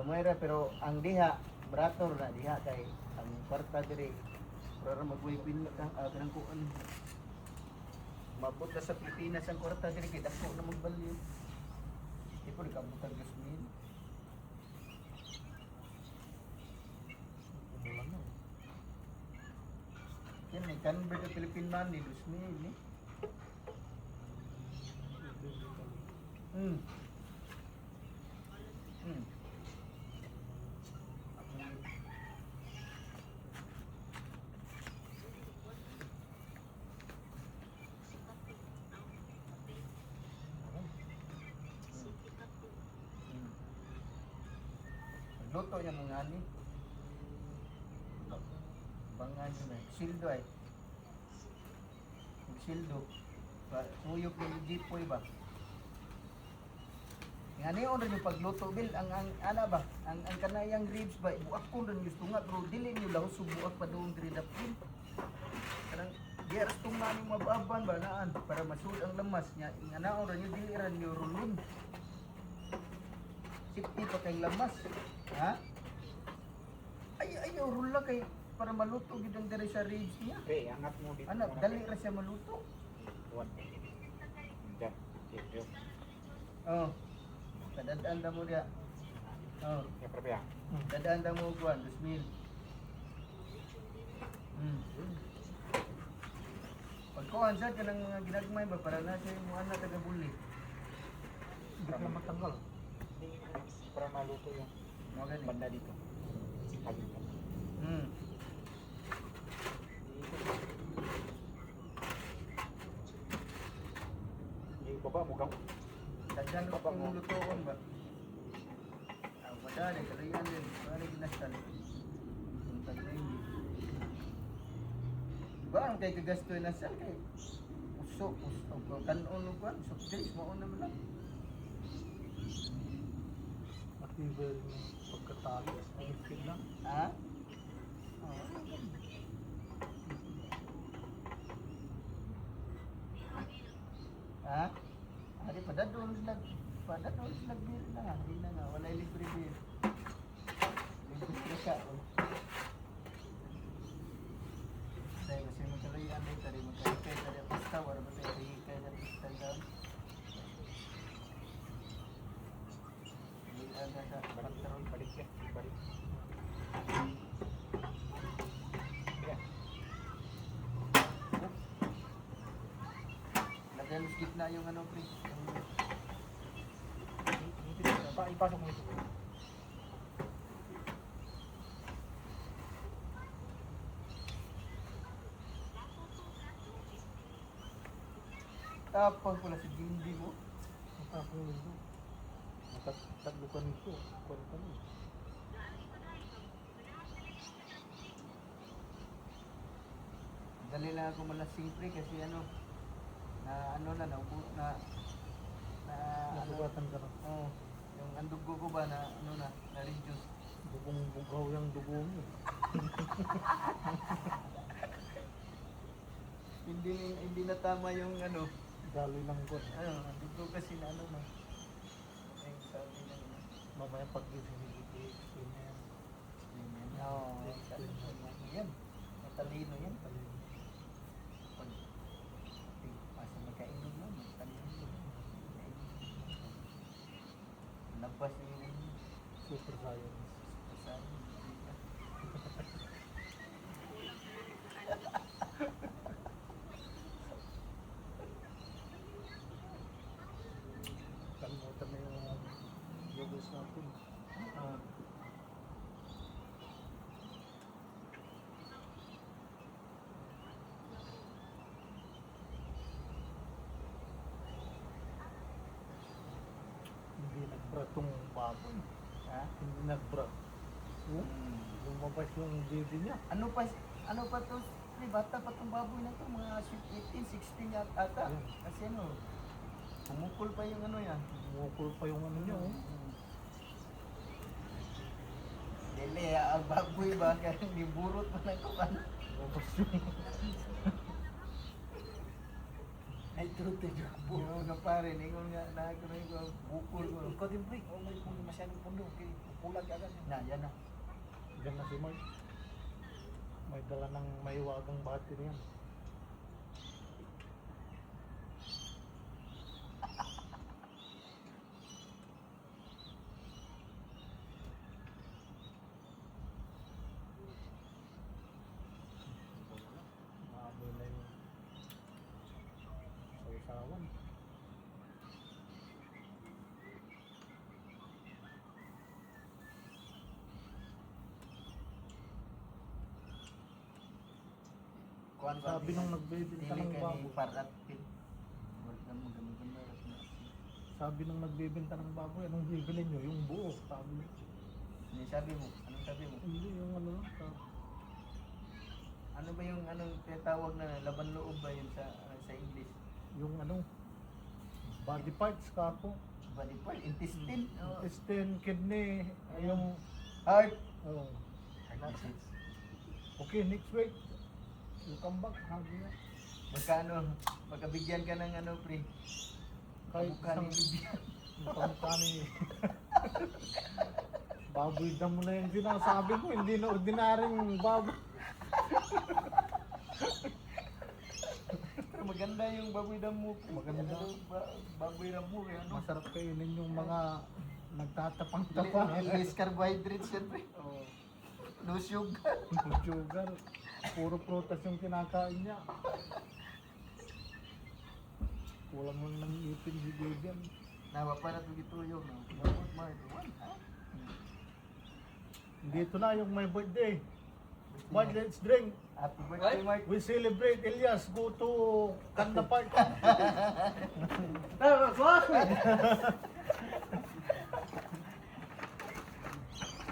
Moira pero ang diha brator na diha kay ang kwarta diri para magway-win ka kanang kuan. Mabot na sa Pilipinas ang kwarta diri kay dako na magbalyo. Ipo di ka butang gasmin. Umulan na. Yan may convert to Philippine money, Lusmi ni. Hmm. Hmm. Luto yung mga ani. Bangan yun eh. Sildo ay. Sildo. Tuyok yung jipoy ba? Nga niyo rin yung pagluto bil ang ana ba? Ang kanayang ribs ba? Buak ko rin gusto nga bro. Dili niyo lang subuak pa doon diri dapin. Kanang diaras tong nani mababan ba naan para masud ang lamas nya. Nga naon rin yung dili ran yung rulon. Sipti pa kay lamas. Ha? Ay rula kay para maluto gid ang diri sa ribs niya. Pre, angat mo dito. Anak, dali ra siya maluto. One. Diyan. Dito. Oh. Dadaan na mo dia. Oh. Ya, pre, ya. Dadaan na mo kuan 2,000. Pag kuan sa kanang mga ginagmay ba para na siya mo ana taga buli. Hindi ka matanggal. Para maluto yung Mo gani. banda dito. Sikapin ka. Yung baba mo gang. Dadaan ko pang lutoon ba. Ang padali kalayan din. Para ginastan. Ang tagay. Ba ang kay kagastoy na sa kay usok kanon ko soft drinks mo naman lang. Matibay yung pagkatalis. Ang iskid lang. Ha? Ha? Ari padadol lag beer na. Hindi na nga wala libre beer. Libre ka. Dahil kasi magkalayan ay tari magkalayan tari pasta wala ba tayo kaya tari pasta down. Hindi ada sa patrol Balik ya. Balik. Ya. lagyan mo sa gitna yung ano pre. Ipasok mo ito. Tapos pala si Gindi mo. Matapos ito. Tatlukan ito. Kwenta mo. Dali lang ako malasing pre kasi ano na ano na naubo na Nasugatan ka na. oh, yung andugo ko ba na ano na reduce. Bugong bugaw yung dugo mo. Hindi na tama yung ano Daloy lang ko. ang dugo kasi na ano na ay sabi na Mamaya pag-gising hindi explain na yan. no yan matalino yan pag masa magkainom na matalino labas yung Super science. Kalimutan na yung yogos natin. Hindi nagbra tong baboy. ha? Hindi nagbra. Lumabas yung baby niya. Ano pa to? May bata pa tong baboy na to, mga 18, 16 yata ata. Yeah. Kasi ano, pumukol pa yung ano yan. Mukul pa yung ano niya. Oh. Dili, ang baboy ba? Kaya niburot pa na ito. Lumabas yung... Ay, Trute jukbo. Yung nga pare, ningon nga na ako na yung bukol ko. Ikaw din pre, oh, may kung masyadong pundo, kaya pulag agad. Na, yan na. Diyan na si Mark. May dala ng maiwagang battery yan. Maamoy na yung sausawan. Kuan ba? Sabi nung nagbebenta Dili ng ka ni baboy. parat pin. Wala mo gamit na. Sabi nung nagbebenta ng baboy, anong bibili nyo? Yung buo. Sabi niya. Ano sabi mo? Anong sabi mo? Hindi, yung ano lang. Ano ba yung anong tinatawag na laban loob ba yun sa English? Yung ano, body parts ka ako. Body part, intestine, Intestine, kidney, yung, heart. oh. That's it. Okay, next week. You come back, sabi niya. Magkano, magkabigyan ka ng ano, pre? Kahit Kamukha ni isang, Libyan. yung kamukha ni, baboy dam mo na yung sinasabi ko, hindi na ordinaryong baboy. Pero maganda yung baboy damo, pre. Maganda. Ano, baboy damo, eh, ano? Masarap kainin yung mga Dili- nagtatapang-tapang. Less carbohydrates yan, pre. Oh, No sugar. no sugar. Puro prutas yung kinakain niya. Kulang lang ng ipin si Vivian. Nawa pa na ito gituyog. Gamot, Mark. One, ha? Dito na yung my birthday. Mark, let's drink. Happy birthday, Mark. We celebrate Elias. Go to Kanda Park.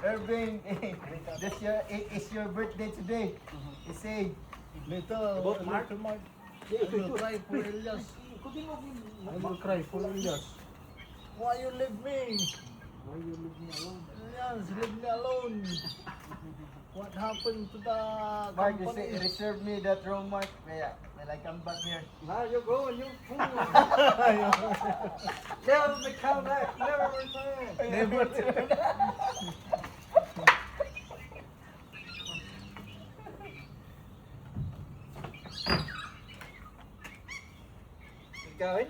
Irving, it's your birthday today. You say, Later, About Mark? later Mark. I will cry for Elias. I will cry for Elias. Why you leave me? Why you leave me alone? Elias, leave me alone. What happened to the Mark, you company? say, reserve me that room, Mark. Kaya, when I come back here. Now you go and you fool. Never may come back, never return. Never. Ikaw eh?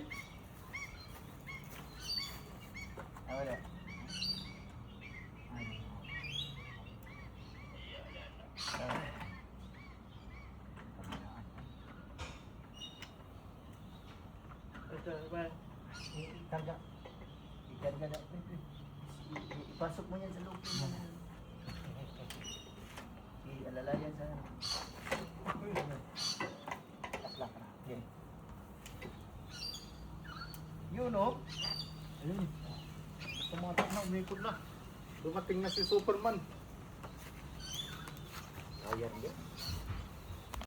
Ah, wala. Ito, ba? Ikarga. Ikarga na. Ipasok mo yan sa loob. Ialalayan sa... Taklak na. Okay. You know, Ayun. Tumatak na, umikot na. Dumating na si Superman. kaya rin